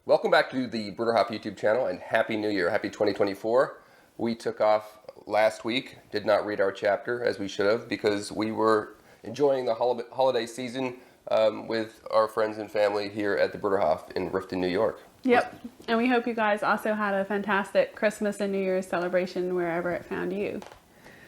Welcome back to the Bruderhof YouTube channel and Happy New Year. Happy 2024. We took off last week, did not read our chapter as we should have because we were enjoying the holiday season with our friends and family here at the Bruderhof in Riften, New York. Yep. And we hope you guys also had a fantastic Christmas and New Year's celebration wherever it found you.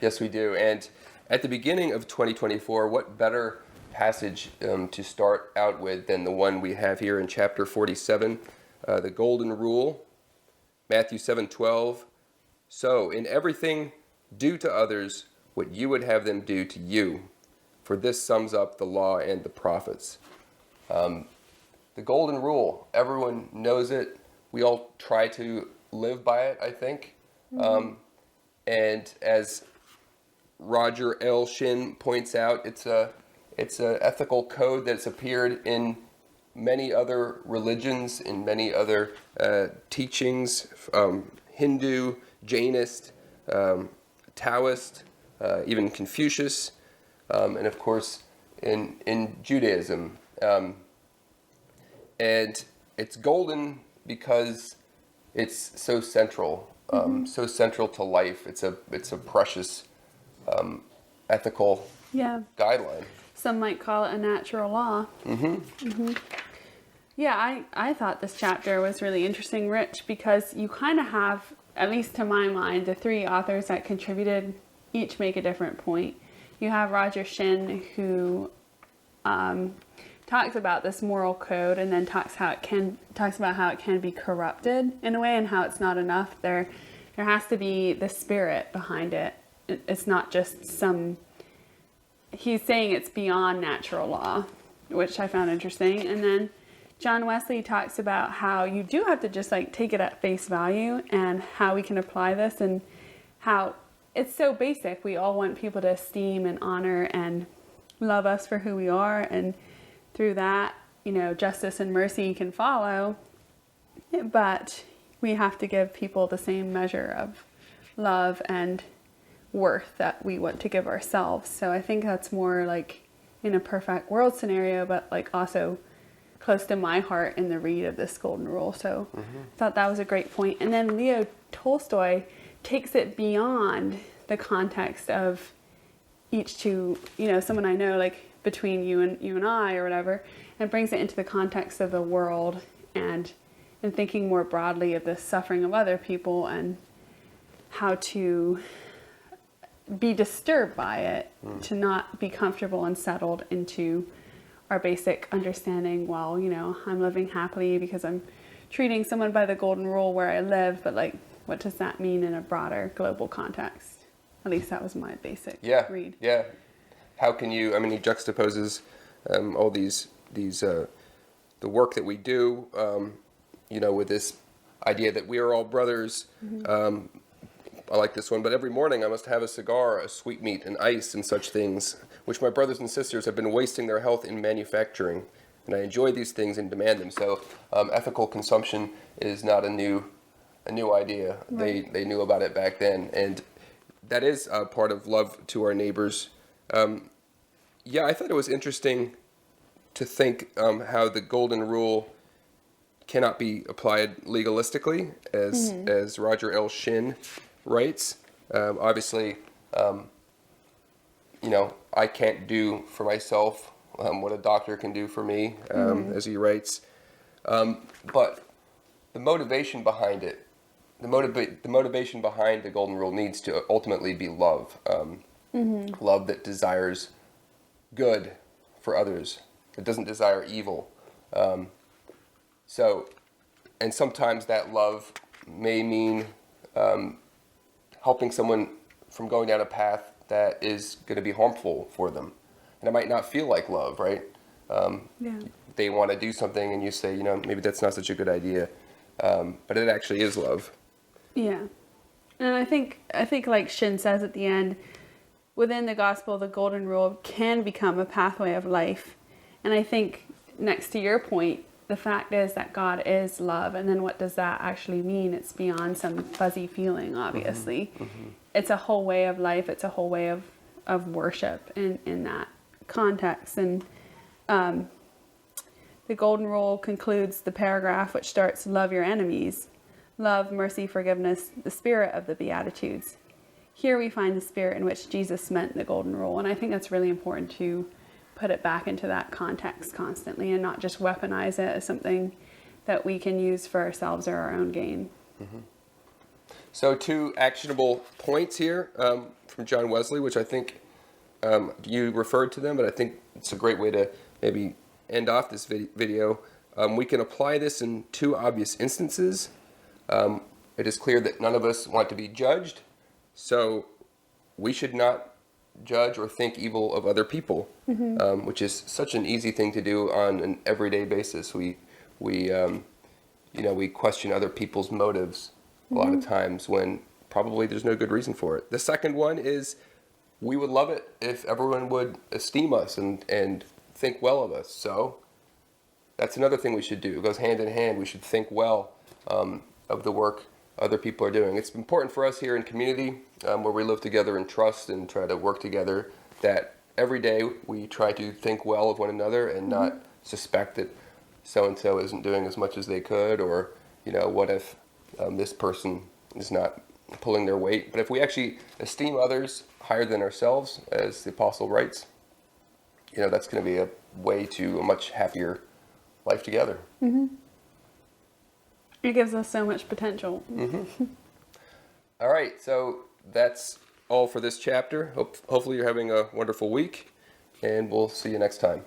Yes, we do. And at the beginning of 2024, what better passage to start out with than the one we have here in chapter 47, the Golden Rule, Matthew 7:12. So, in everything, do to others what you would have them do to you, for this sums up the law and the prophets. The Golden Rule, everyone knows it. We all try to live by it, I think. And as Roger L. Shin points out, it's a ethical code that's appeared in many other religions, in many other teachings, Hindu, Jainist, Taoist, even Confucius, and of course in Judaism. And it's golden because it's so central, so central to life. It's a precious ethical guideline. Some might call it a natural law. Yeah, I thought this chapter was really interesting, Rich, because you kind of have, at least to my mind, the three authors that contributed each make a different point. You have Roger Shin, who talks about this moral code and then talks about how it can be corrupted in a way and how it's not enough. There has to be the spirit behind it. It's not just he's saying it's beyond natural law, which I found interesting. And then John Wesley talks about how you do have to just take it at face value and how we can apply this and how it's so basic. We all want people to esteem and honor and love us for who we are. And through that, justice and mercy can follow. But we have to give people the same measure of love and worth that we want to give ourselves. So I think that's more in a perfect world scenario, but also close to my heart in the read of this Golden Rule. So I thought that was a great point. And then Leo Tolstoy takes it beyond the context of each two, someone I know, between you and I or whatever, and brings it into the context of the world and thinking more broadly of the suffering of other people and how to be disturbed by it, to not be comfortable and settled into our basic understanding. Well, I'm living happily because I'm treating someone by the Golden Rule where I live, but what does that mean in a broader global context? At least that was my basic read. Yeah. How can you, he juxtaposes all these the work that we do, with this idea that we are all brothers. I like this one, but every morning I must have a cigar, a sweetmeat, and ice, and such things, which my brothers and sisters have been wasting their health in manufacturing, and I enjoy these things and demand them. So ethical consumption is not a new idea. Right. They knew about it back then, and that is part of love to our neighbors. I thought it was interesting to think how the Golden Rule cannot be applied legalistically, as Roger L. Shin writes. Obviously, I can't do for myself what a doctor can do for me, as he writes. But the motivation behind it, the motivation behind the Golden Rule needs to ultimately be love. Love that desires good for others. It doesn't desire evil. And sometimes that love may mean helping someone from going down a path that is going to be harmful for them. And it might not feel like love, right? They want to do something and you say, maybe that's not such a good idea. But it actually is love. Yeah. And I think like Shin says at the end, within the gospel, the Golden Rule can become a pathway of life. And I think next to your point, the fact is that God is love. And then what does that actually mean? It's beyond some fuzzy feeling, obviously. It's a whole way of life. It's a whole way of worship in that context. And The Golden Rule concludes the paragraph which starts, love your enemies. Love, mercy, forgiveness, the spirit of the Beatitudes. Here we find the spirit in which Jesus meant the Golden Rule. And I think that's really important to put it back into that context constantly and not just weaponize it as something that we can use for ourselves or our own gain. Mm-hmm. So 2 actionable points here from John Wesley, which I think you referred to them, but I think it's a great way to maybe end off this video. We can apply this in 2 obvious instances. It is clear that none of us want to be judged, so we should not judge or think evil of other people, which is such an easy thing to do on an everyday basis. We question other people's motives a lot of times when probably there's no good reason for it. The second one is we would love it if everyone would esteem us and think well of us. So that's another thing we should do. It goes hand in hand. We should think well of the work other people are doing. It's important for us here in community where we live together in trust and try to work together that every day we try to think well of one another and not suspect that so-and-so isn't doing as much as they could, or, what if this person is not pulling their weight. But if we actually esteem others higher than ourselves, as the apostle writes, that's going to be a way to a much happier life together. It gives us so much potential. All right, so that's all for this chapter. Hopefully you're having a wonderful week, and we'll see you next time.